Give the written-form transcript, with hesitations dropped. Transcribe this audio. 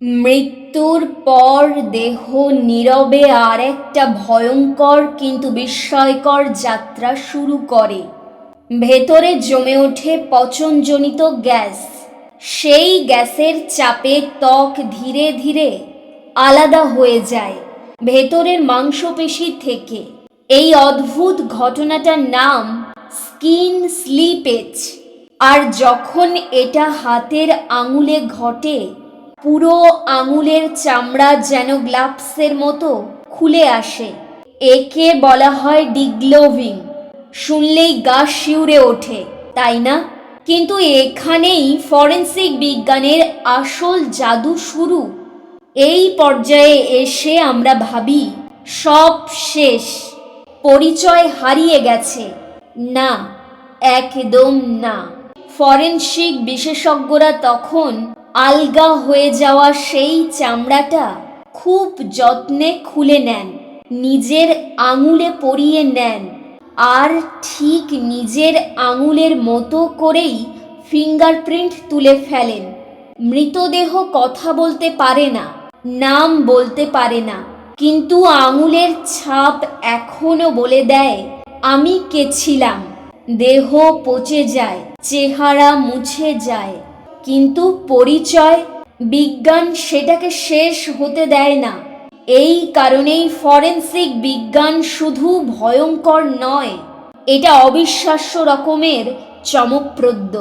মৃত্যুর পর দেহ নীরবে আর একটা ভয়ঙ্কর কিন্তু বিস্ময়কর যাত্রা শুরু করে। ভেতরে জমে ওঠে পচনজনিত গ্যাস। সেই গ্যাসের চাপে ত্বক ধীরে ধীরে আলাদা হয়ে যায় ভেতরের মাংসপেশি থেকে। এই অদ্ভুত ঘটনাটার নাম স্কিন স্লিপেজ। আর যখন এটা হাতের আঙুলে ঘটে, পুরো আঙুলের চামড়া যেন গ্লাভসের মতো খুলে আসে। একে বলা হয় ডিগ্লোভিং। শুনলেই গা শিউরে ওঠে, তাই না? কিন্তু এখানেই ফরেনসিক বিজ্ঞানের আসল জাদু শুরু। এই পর্যায়ে এসে আমরা ভাবি সব শেষ, পরিচয় হারিয়ে গেছে। না, একদম না। ফরেনসিক বিশেষজ্ঞরা তখন আলগা হয়ে যাওয়া সেই চামড়াটা খুব যত্নে খুলে নেন, নিজের আঙুলে পরিয়ে নেন, আর ঠিক নিজের আঙুলের মতো করেই ফিঙ্গারপ্রিন্ট তুলে ফেলেন। মৃতদেহ কথা বলতে পারে না, নাম বলতে পারে না, কিন্তু আঙুলের ছাপ এখনো বলে দেয় আমি কে ছিলাম। দেহ পচে যায়, চেহারা মুছে যায়, কিন্তু পরিচয়, বিজ্ঞান সেটাকে শেষ হতে দেয় না। এই কারণেই ফরেনসিক বিজ্ঞান শুধু ভয়ঙ্কর নয়, এটা অবিশ্বাস্য রকমের চমকপ্রদ।